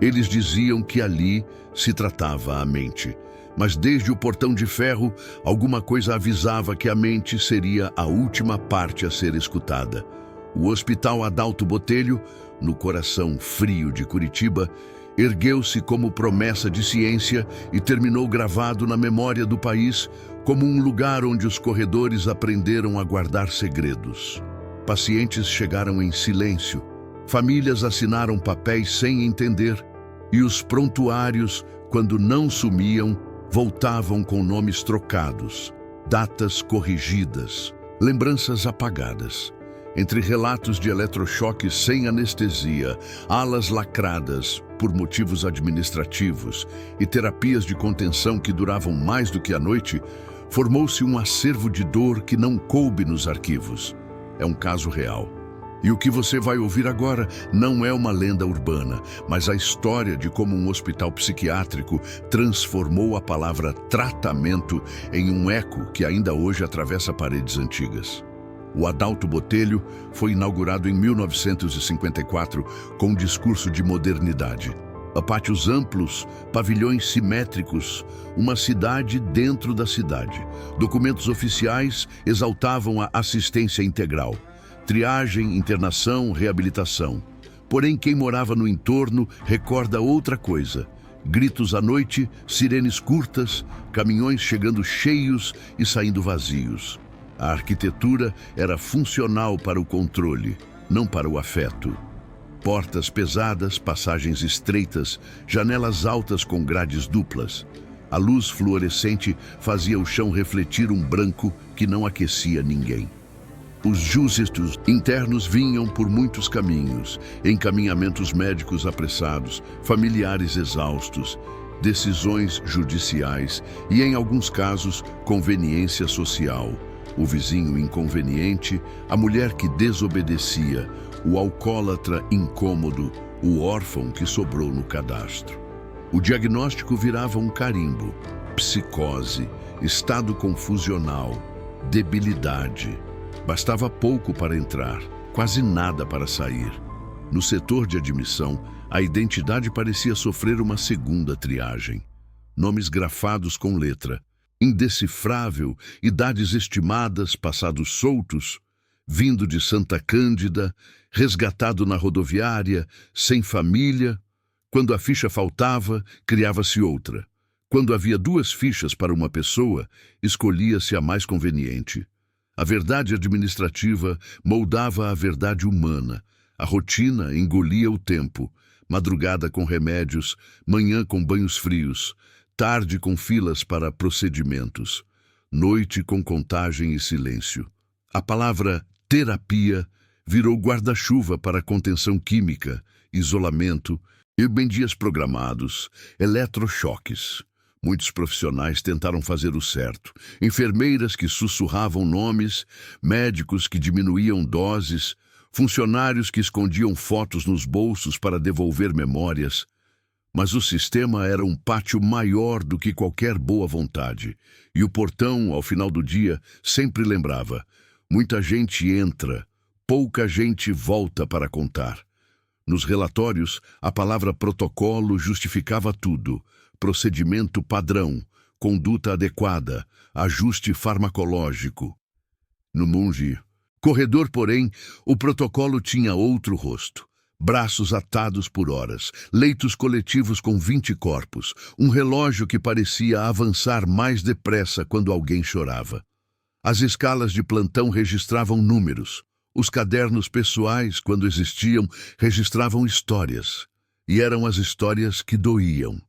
Eles diziam que ali se tratava a mente. Mas desde o portão de ferro, alguma coisa avisava que a mente seria a última parte a ser escutada. O Hospital Adalto Botelho, no coração frio de Curitiba, ergueu-se como promessa de ciência e terminou gravado na memória do país como um lugar onde os corredores aprenderam a guardar segredos. Pacientes chegaram em silêncio, famílias assinaram papéis sem entender, e os prontuários, quando não sumiam, voltavam com nomes trocados, datas corrigidas, lembranças apagadas. Entre relatos de eletrochoques sem anestesia, alas lacradas por motivos administrativos e terapias de contenção que duravam mais do que a noite, formou-se um acervo de dor que não coube nos arquivos. É um caso real. E o que você vai ouvir agora não é uma lenda urbana, mas a história de como um hospital psiquiátrico transformou a palavra tratamento em um eco que ainda hoje atravessa paredes antigas. O Adalto Botelho foi inaugurado em 1954 com um discurso de modernidade. Pátios amplos, pavilhões simétricos, uma cidade dentro da cidade. Documentos oficiais exaltavam a assistência integral. Triagem, internação, reabilitação. Porém, quem morava no entorno recorda outra coisa. Gritos à noite, sirenes curtas, caminhões chegando cheios e saindo vazios. A arquitetura era funcional para o controle, não para o afeto. Portas pesadas, passagens estreitas, janelas altas com grades duplas. A luz fluorescente fazia o chão refletir um branco que não aquecia ninguém. Os justos internos vinham por muitos caminhos, encaminhamentos médicos apressados, familiares exaustos, decisões judiciais e, em alguns casos, conveniência social. O vizinho inconveniente, a mulher que desobedecia, o alcoólatra incômodo, o órfão que sobrou no cadastro. O diagnóstico virava um carimbo: psicose, estado confusional, debilidade. Bastava pouco para entrar, quase nada para sair. No setor de admissão, a identidade parecia sofrer uma segunda triagem. Nomes grafados com letra, indecifrável, idades estimadas, passados soltos, vindo de Santa Cândida, resgatado na rodoviária, sem família. Quando a ficha faltava, criava-se outra. Quando havia duas fichas para uma pessoa, escolhia-se a mais conveniente. A verdade administrativa moldava a verdade humana. A rotina engolia o tempo. Madrugada com remédios, manhã com banhos frios, tarde com filas para procedimentos, noite com contagem e silêncio. A palavra terapia virou guarda-chuva para contenção química, isolamento e dias programados, eletrochoques. Muitos profissionais tentaram fazer o certo. Enfermeiras que sussurravam nomes, médicos que diminuíam doses, funcionários que escondiam fotos nos bolsos para devolver memórias. Mas o sistema era um pátio maior do que qualquer boa vontade. E o portão, ao final do dia, sempre lembrava: muita gente entra, pouca gente volta para contar. Nos relatórios, a palavra protocolo justificava tudo: procedimento padrão, conduta adequada, ajuste farmacológico. No Mungi corredor, porém, o protocolo tinha outro rosto. Braços atados por horas, leitos coletivos com 20 corpos, um relógio que parecia avançar mais depressa quando alguém chorava. As escalas de plantão registravam números. Os cadernos pessoais, quando existiam, registravam histórias. E eram as histórias que doíam.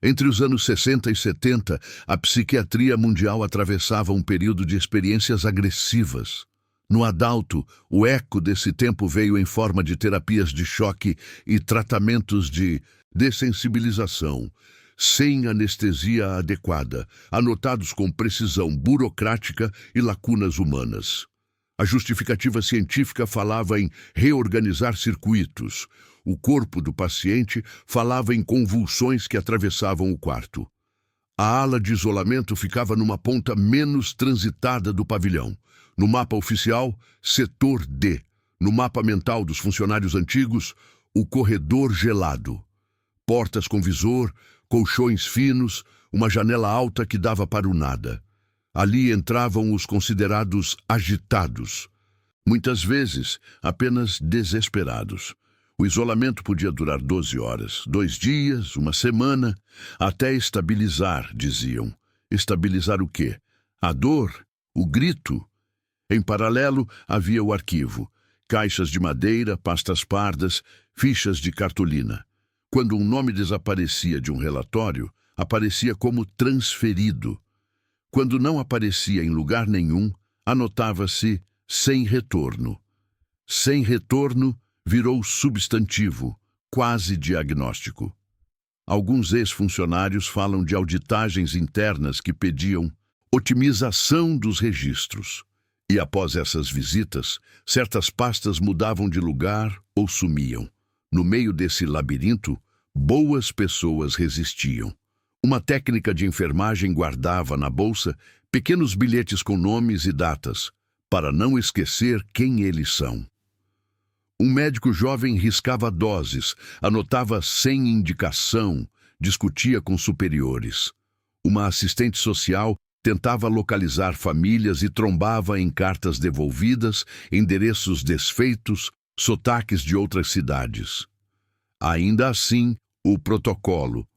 Entre os anos 60 e 70, a psiquiatria mundial atravessava um período de experiências agressivas. No Adalto, o eco desse tempo veio em forma de terapias de choque e tratamentos de dessensibilização, sem anestesia adequada, anotados com precisão burocrática e lacunas humanas. A justificativa científica falava em reorganizar circuitos. O corpo do paciente falava em convulsões que atravessavam o quarto. A ala de isolamento ficava numa ponta menos transitada do pavilhão. No mapa oficial, setor D. No mapa mental dos funcionários antigos, o corredor gelado. portas com visor, colchões finos, uma janela alta que dava para o nada. Ali entravam os considerados agitados, muitas vezes apenas desesperados. O isolamento podia durar 12 horas, 2 dias, uma semana, até estabilizar, diziam. Estabilizar o quê? A dor? O grito? Em paralelo, havia o arquivo. Caixas de madeira, pastas pardas, fichas de cartolina. Quando um nome desaparecia de um relatório, aparecia como transferido. Quando não aparecia em lugar nenhum, anotava-se sem retorno. Sem retorno virou substantivo, quase diagnóstico. Alguns ex-funcionários falam de auditagens internas que pediam otimização dos registros. E após essas visitas, certas pastas mudavam de lugar ou sumiam. No meio desse labirinto, boas pessoas resistiam. Uma técnica de enfermagem guardava na bolsa pequenos bilhetes com nomes e datas, para não esquecer quem eles são. Um médico jovem riscava doses, anotava sem indicação, discutia com superiores. Uma assistente social tentava localizar famílias e trombava em cartas devolvidas, endereços desfeitos, sotaques de outras cidades. Ainda assim, o protocolo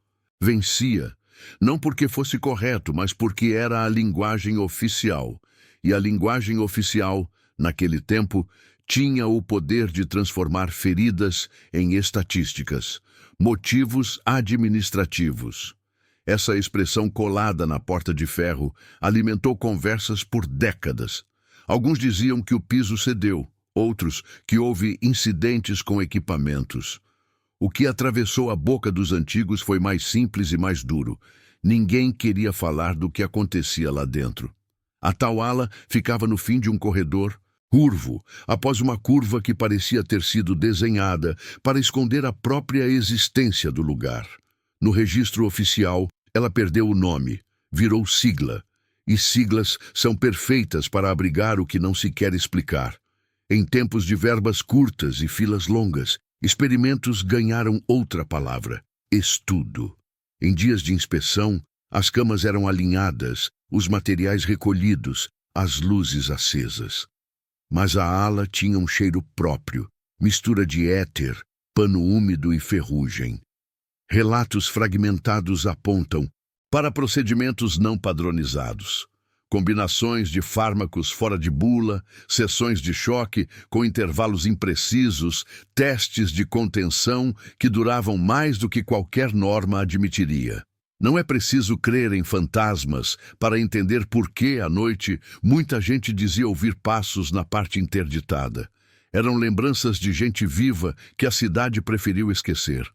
vencia, não porque fosse correto, mas porque era a linguagem oficial. E a linguagem oficial, naquele tempo, tinha o poder de transformar feridas em estatísticas, motivos administrativos. Essa expressão colada na porta de ferro alimentou conversas por décadas. Alguns diziam que o piso cedeu, outros que houve incidentes com equipamentos. O que atravessou a boca dos antigos foi mais simples e mais duro. Ninguém queria falar do que acontecia lá dentro. A tal ala ficava no fim de um corredor, curvo, após uma curva que parecia ter sido desenhada para esconder a própria existência do lugar. No registro oficial, ela perdeu o nome, virou sigla. E siglas são perfeitas para abrigar o que não se quer explicar. Em tempos de verbas curtas e filas longas, experimentos ganharam outra palavra: estudo. Em dias de inspeção, as camas eram alinhadas, os materiais recolhidos, as luzes acesas. Mas a ala tinha um cheiro próprio, mistura de éter, pano úmido e ferrugem. Relatos fragmentados apontam para procedimentos não padronizados. Combinações de fármacos fora de bula, sessões de choque com intervalos imprecisos, testes de contenção que duravam mais do que qualquer norma admitiria. Não é preciso crer em fantasmas para entender por que, à noite, muita gente dizia ouvir passos na parte interditada. Eram lembranças de gente viva que a cidade preferiu esquecer.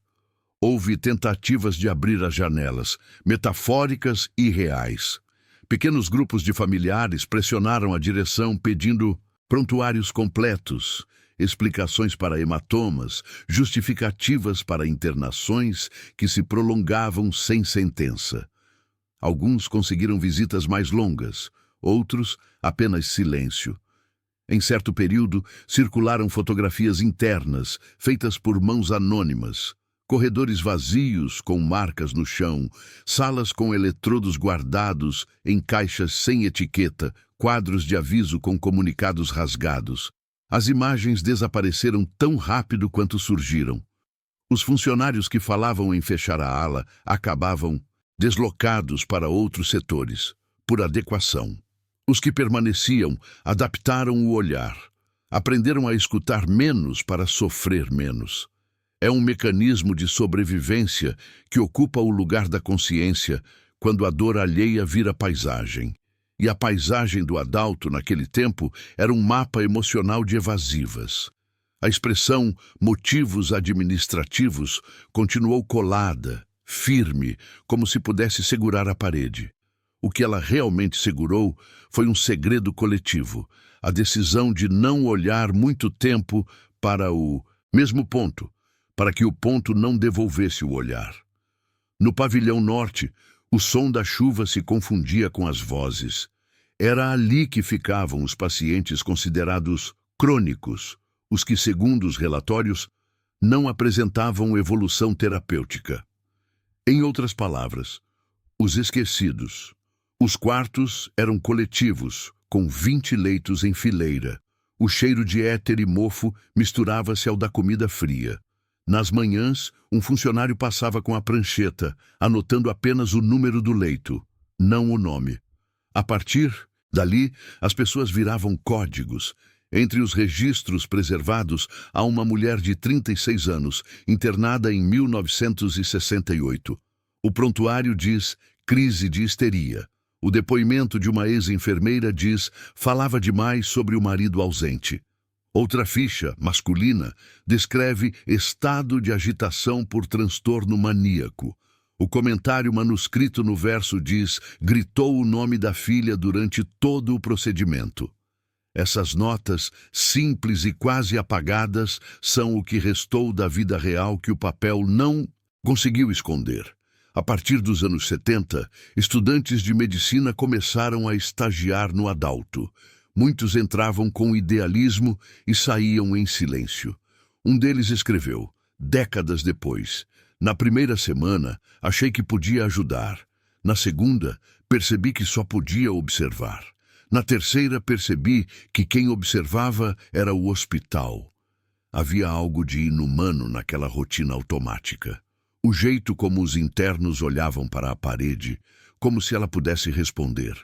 Houve tentativas de abrir as janelas, metafóricas e reais. Pequenos grupos de familiares pressionaram a direção pedindo prontuários completos, explicações para hematomas, justificativas para internações que se prolongavam sem sentença. Alguns conseguiram visitas mais longas, outros apenas silêncio. Em certo período, circularam fotografias internas, feitas por mãos anônimas. Corredores vazios com marcas no chão, salas com eletrodos guardados em caixas sem etiqueta, quadros de aviso com comunicados rasgados. As imagens desapareceram tão rápido quanto surgiram. Os funcionários que falavam em fechar a ala acabavam deslocados para outros setores, por adequação. Os que permaneciam adaptaram o olhar, aprenderam a escutar menos para sofrer menos. É um mecanismo de sobrevivência que ocupa o lugar da consciência quando a dor alheia vira paisagem. E a paisagem do adulto naquele tempo era um mapa emocional de evasivas. A expressão motivos administrativos continuou colada, firme, como se pudesse segurar a parede. O que ela realmente segurou foi um segredo coletivo, a decisão de não olhar muito tempo para o mesmo ponto, para que o ponto não devolvesse o olhar. No pavilhão norte, o som da chuva se confundia com as vozes. Era ali que ficavam os pacientes considerados crônicos, os que, segundo os relatórios, não apresentavam evolução terapêutica. Em outras palavras, os esquecidos. Os quartos eram coletivos, com 20 leitos em fileira. O cheiro de éter e mofo misturava-se ao da comida fria. Nas manhãs, um funcionário passava com a prancheta, anotando apenas o número do leito, não o nome. A partir dali, as pessoas viravam códigos. Entre os registros preservados, há uma mulher de 36 anos, internada em 1968. O prontuário diz crise de histeria. O depoimento de uma ex-enfermeira diz falava demais sobre o marido ausente. Outra ficha, masculina, descreve estado de agitação por transtorno maníaco. O comentário manuscrito no verso diz gritou o nome da filha durante todo o procedimento. Essas notas, simples e quase apagadas, são o que restou da vida real que o papel não conseguiu esconder. A partir dos anos 70, estudantes de medicina começaram a estagiar no Adalto. Muitos entravam com idealismo e saíam em silêncio. Um deles escreveu, décadas depois, na primeira semana, achei que podia ajudar. Na segunda, percebi que só podia observar. Na terceira, percebi que quem observava era o hospital. Havia algo de inumano naquela rotina automática. O jeito como os internos olhavam para a parede, como se ela pudesse responder.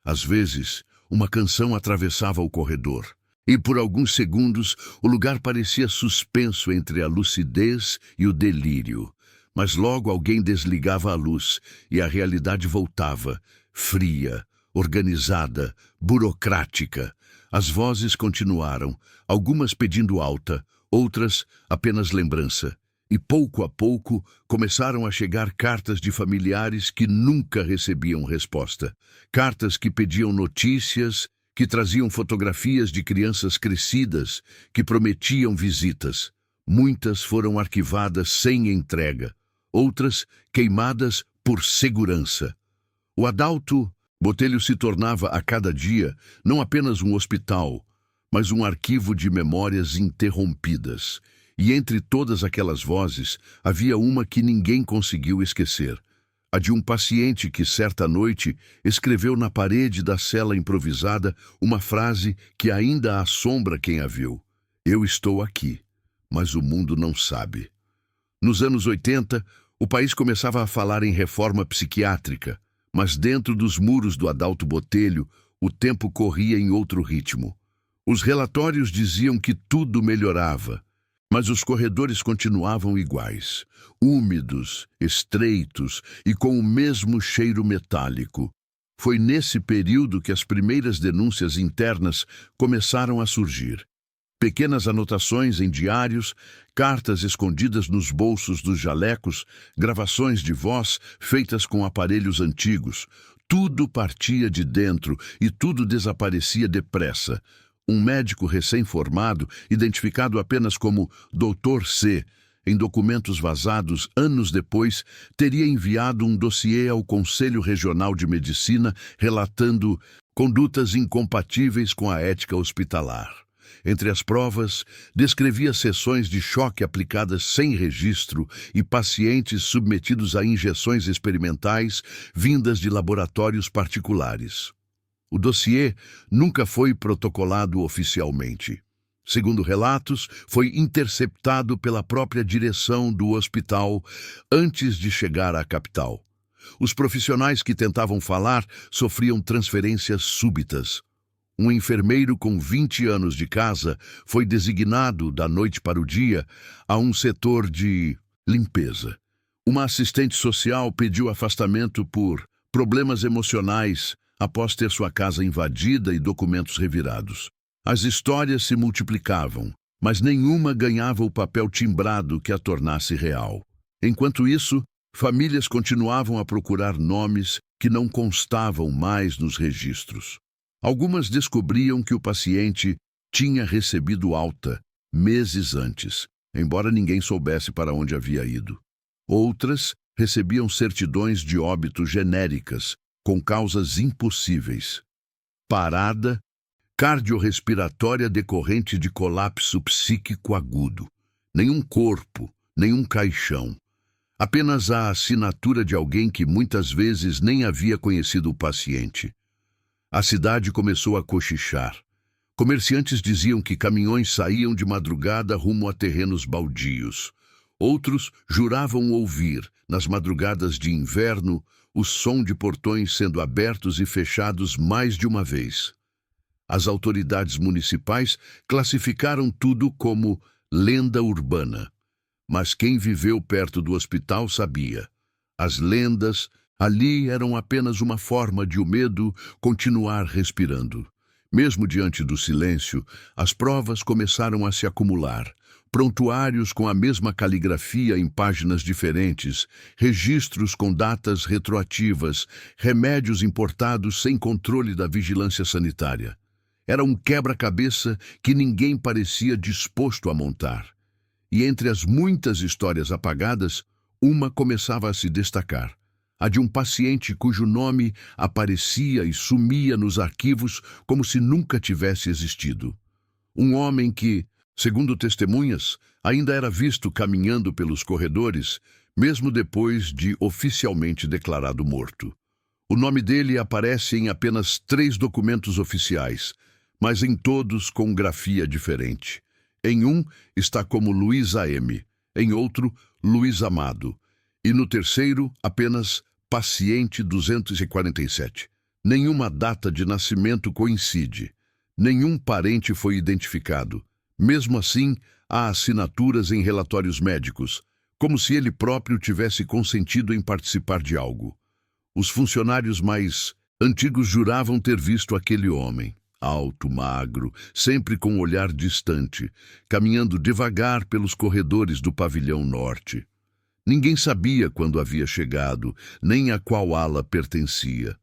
Às vezes, uma canção atravessava o corredor, e por alguns segundos o lugar parecia suspenso entre a lucidez e o delírio. Mas logo alguém desligava a luz e a realidade voltava, fria, organizada, burocrática. As vozes continuaram, algumas pedindo alta, outras apenas lembrança. E pouco a pouco começaram a chegar cartas de familiares que nunca recebiam resposta. Cartas que pediam notícias, que traziam fotografias de crianças crescidas, que prometiam visitas. Muitas foram arquivadas sem entrega, outras queimadas por segurança. O Adalto Botelho se tornava a cada dia não apenas um hospital, mas um arquivo de memórias interrompidas. E entre todas aquelas vozes, havia uma que ninguém conseguiu esquecer. A de um paciente que, certa noite, escreveu na parede da cela improvisada uma frase que ainda assombra quem a viu. Eu estou aqui, mas o mundo não sabe. Nos anos 80, o país começava a falar em reforma psiquiátrica, mas dentro dos muros do Adalto Botelho, o tempo corria em outro ritmo. Os relatórios diziam que tudo melhorava, mas os corredores continuavam iguais, úmidos, estreitos e com o mesmo cheiro metálico. Foi nesse período que as primeiras denúncias internas começaram a surgir. Pequenas anotações em diários, cartas escondidas nos bolsos dos jalecos, gravações de voz feitas com aparelhos antigos. Tudo partia de dentro e tudo desaparecia depressa. Um médico recém-formado, identificado apenas como Dr. C., em documentos vazados anos depois, teria enviado um dossiê ao Conselho Regional de Medicina relatando condutas incompatíveis com a ética hospitalar. Entre as provas, descrevia sessões de choque aplicadas sem registro e pacientes submetidos a injeções experimentais vindas de laboratórios particulares. O dossiê nunca foi protocolado oficialmente. Segundo relatos, foi interceptado pela própria direção do hospital antes de chegar à capital. Os profissionais que tentavam falar sofriam transferências súbitas. Um enfermeiro com 20 anos de casa foi designado, da noite para o dia, a um setor de limpeza. Uma assistente social pediu afastamento por problemas emocionais após ter sua casa invadida e documentos revirados. As histórias se multiplicavam, mas nenhuma ganhava o papel timbrado que a tornasse real. Enquanto isso, famílias continuavam a procurar nomes que não constavam mais nos registros. Algumas descobriam que o paciente tinha recebido alta meses antes, embora ninguém soubesse para onde havia ido. Outras recebiam certidões de óbito genéricas, com causas impossíveis. Parada cardiorrespiratória decorrente de colapso psíquico agudo. Nenhum corpo, nenhum caixão. Apenas a assinatura de alguém que muitas vezes nem havia conhecido o paciente. A cidade começou a cochichar. Comerciantes diziam que caminhões saíam de madrugada rumo a terrenos baldios. Outros juravam ouvir, nas madrugadas de inverno, o som de portões sendo abertos e fechados mais de uma vez. As autoridades municipais classificaram tudo como lenda urbana. Mas quem viveu perto do hospital sabia. As lendas ali eram apenas uma forma de o medo continuar respirando. Mesmo diante do silêncio, as provas começaram a se acumular. Prontuários com a mesma caligrafia em páginas diferentes, registros com datas retroativas, remédios importados sem controle da vigilância sanitária. Era um quebra-cabeça que ninguém parecia disposto a montar. E entre as muitas histórias apagadas, uma começava a se destacar. A de um paciente cujo nome aparecia e sumia nos arquivos como se nunca tivesse existido. Um homem que, segundo testemunhas, ainda era visto caminhando pelos corredores, mesmo depois de oficialmente declarado morto. O nome dele aparece em apenas 3 documentos oficiais, mas em todos com grafia diferente. Em um está como Luiz A.M., em outro, Luiz Amado, e no terceiro, apenas Paciente 247. Nenhuma data de nascimento coincide. Nenhum parente foi identificado. Mesmo assim, há assinaturas em relatórios médicos, como se ele próprio tivesse consentido em participar de algo. Os funcionários mais antigos juravam ter visto aquele homem, alto, magro, sempre com um olhar distante, caminhando devagar pelos corredores do pavilhão norte. Ninguém sabia quando havia chegado, nem a qual ala pertencia.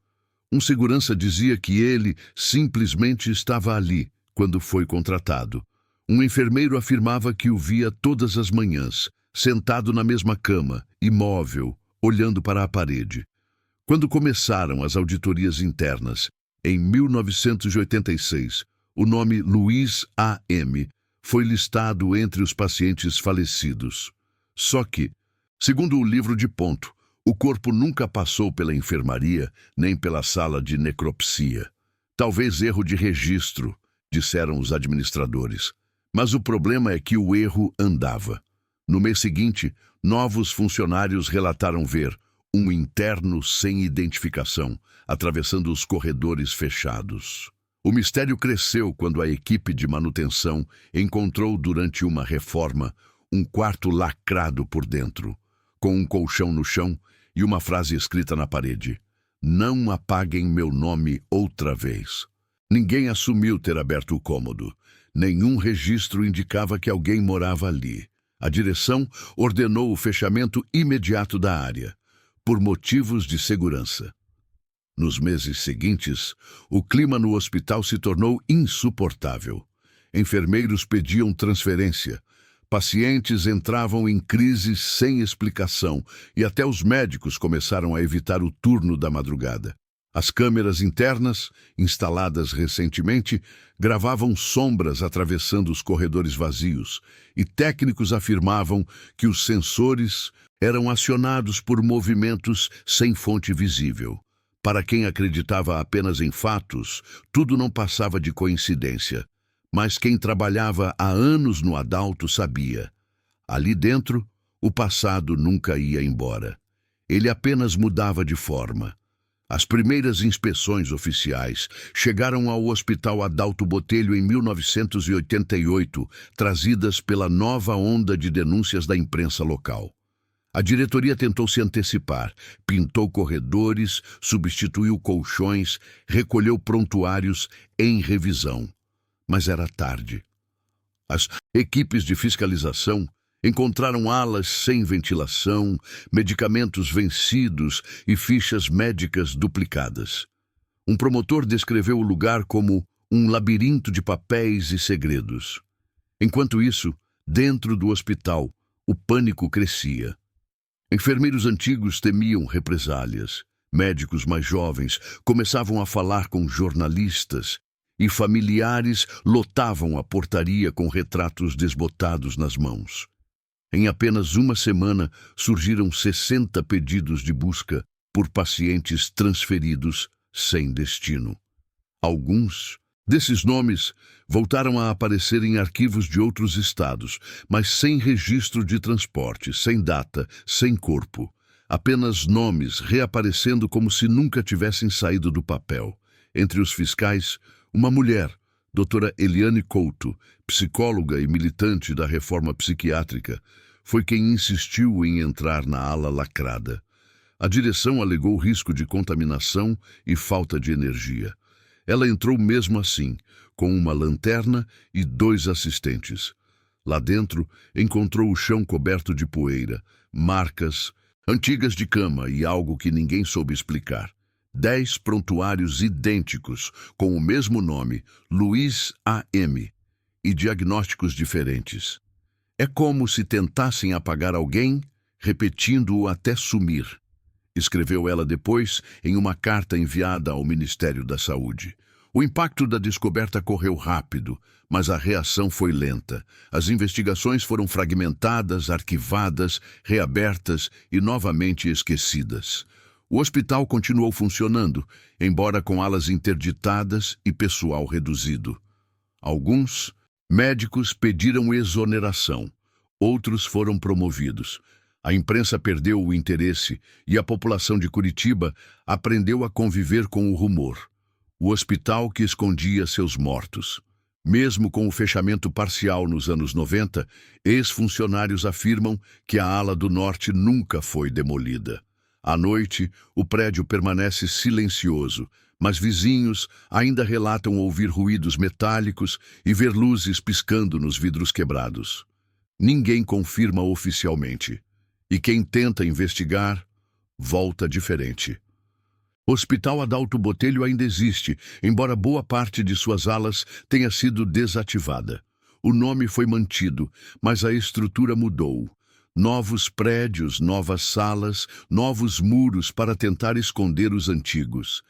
Um segurança dizia que ele simplesmente estava ali quando foi contratado. Um enfermeiro afirmava que o via todas as manhãs, sentado na mesma cama, imóvel, olhando para a parede. Quando começaram as auditorias internas, em 1986, o nome Luiz A.M. foi listado entre os pacientes falecidos. Só que, segundo o livro de ponto, o corpo nunca passou pela enfermaria nem pela sala de necropsia. Talvez erro de registro, disseram os administradores. Mas o problema é que o erro andava. No mês seguinte, novos funcionários relataram ver um interno sem identificação, atravessando os corredores fechados. O mistério cresceu quando a equipe de manutenção encontrou durante uma reforma um quarto lacrado por dentro, com um colchão no chão e uma frase escrita na parede: "Não apaguem meu nome outra vez." Ninguém assumiu ter aberto o cômodo. Nenhum registro indicava que alguém morava ali. A direção ordenou o fechamento imediato da área, por motivos de segurança. Nos meses seguintes, o clima no hospital se tornou insuportável. Enfermeiros pediam transferência. Pacientes entravam em crise sem explicação e até os médicos começaram a evitar o turno da madrugada. As câmeras internas, instaladas recentemente, gravavam sombras atravessando os corredores vazios e técnicos afirmavam que os sensores eram acionados por movimentos sem fonte visível. Para quem acreditava apenas em fatos, tudo não passava de coincidência. Mas quem trabalhava há anos no Adalto sabia. Ali dentro, o passado nunca ia embora. Ele apenas mudava de forma. As primeiras inspeções oficiais chegaram ao Hospital Adalto Botelho em 1988, trazidas pela nova onda de denúncias da imprensa local. A diretoria tentou se antecipar, pintou corredores, substituiu colchões, recolheu prontuários em revisão. Mas era tarde. As equipes de fiscalização encontraram alas sem ventilação, medicamentos vencidos e fichas médicas duplicadas. Um promotor descreveu o lugar como um labirinto de papéis e segredos. Enquanto isso, dentro do hospital, o pânico crescia. Enfermeiros antigos temiam represálias. Médicos mais jovens começavam a falar com jornalistas e familiares lotavam a portaria com retratos desbotados nas mãos. Em apenas uma semana, surgiram 60 pedidos de busca por pacientes transferidos sem destino. Alguns desses nomes voltaram a aparecer em arquivos de outros estados, mas sem registro de transporte, sem data, sem corpo. Apenas nomes reaparecendo como se nunca tivessem saído do papel. Entre os fiscais, uma mulher, doutora Eliane Couto, psicóloga e militante da reforma psiquiátrica, foi quem insistiu em entrar na ala lacrada. A direção alegou risco de contaminação e falta de energia. Ela entrou mesmo assim, com uma lanterna e 2 assistentes. Lá dentro, encontrou o chão coberto de poeira, marcas antigas de cama e algo que ninguém soube explicar. 10 prontuários idênticos, com o mesmo nome, Luiz A.M., e diagnósticos diferentes. É como se tentassem apagar alguém, repetindo-o até sumir, escreveu ela depois em uma carta enviada ao Ministério da Saúde. O impacto da descoberta correu rápido, mas a reação foi lenta. As investigações foram fragmentadas, arquivadas, reabertas e novamente esquecidas. O hospital continuou funcionando, embora com alas interditadas e pessoal reduzido. Alguns médicos pediram exoneração, outros foram promovidos. A imprensa perdeu o interesse e a população de Curitiba aprendeu a conviver com o rumor. O hospital que escondia seus mortos. Mesmo com o fechamento parcial nos anos 90, ex-funcionários afirmam que a ala do norte nunca foi demolida. À noite, o prédio permanece silencioso, mas vizinhos ainda relatam ouvir ruídos metálicos e ver luzes piscando nos vidros quebrados. Ninguém confirma oficialmente. E quem tenta investigar, volta diferente. O Hospital Adalto Botelho ainda existe, embora boa parte de suas alas tenha sido desativada. O nome foi mantido, mas a estrutura mudou. Novos prédios, novas salas, novos muros para tentar esconder os antigos.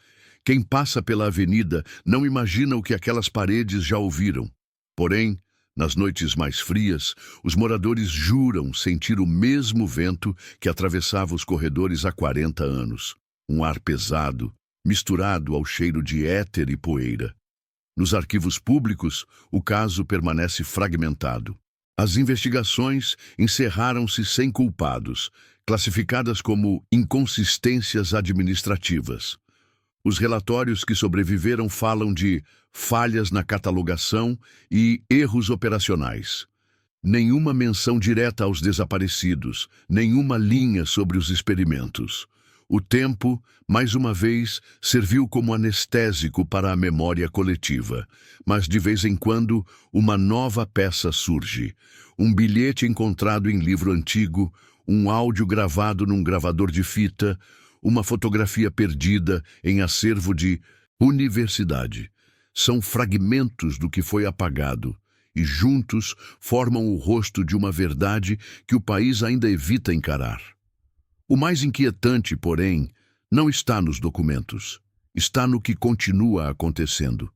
Quem passa pela avenida não imagina o que aquelas paredes já ouviram. Porém, nas noites mais frias, os moradores juram sentir o mesmo vento que atravessava os corredores há 40 anos. Um ar pesado, misturado ao cheiro de éter e poeira. Nos arquivos públicos, o caso permanece fragmentado. As investigações encerraram-se sem culpados, classificadas como inconsistências administrativas. Os relatórios que sobreviveram falam de falhas na catalogação e erros operacionais. Nenhuma menção direta aos desaparecidos, nenhuma linha sobre os experimentos. O tempo, mais uma vez, serviu como anestésico para a memória coletiva, mas de vez em quando uma nova peça surge. Um bilhete encontrado em livro antigo, um áudio gravado num gravador de fita, uma fotografia perdida em acervo de universidade. São fragmentos do que foi apagado e juntos formam o rosto de uma verdade que o país ainda evita encarar. O mais inquietante, porém, não está nos documentos, está no que continua acontecendo.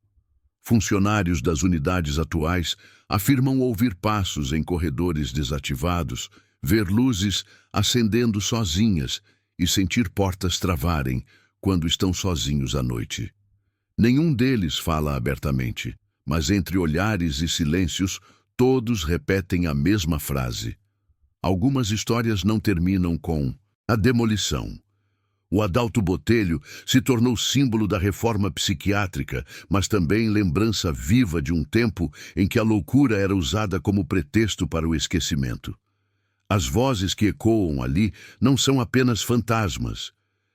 Funcionários das unidades atuais afirmam ouvir passos em corredores desativados, ver luzes acendendo sozinhas e sentir portas travarem quando estão sozinhos à noite. Nenhum deles fala abertamente, mas entre olhares e silêncios, todos repetem a mesma frase. Algumas histórias não terminam com a demolição. O Adalto Botelho se tornou símbolo da reforma psiquiátrica, mas também lembrança viva de um tempo em que a loucura era usada como pretexto para o esquecimento. As vozes que ecoam ali não são apenas fantasmas.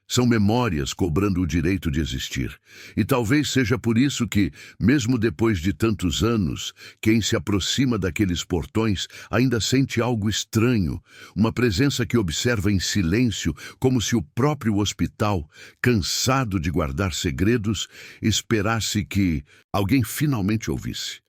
São memórias cobrando o direito de existir. E talvez seja por isso que, mesmo depois de tantos anos, quem se aproxima daqueles portões ainda sente algo estranho, uma presença que observa em silêncio, como se o próprio hospital, cansado de guardar segredos, esperasse que alguém finalmente ouvisse.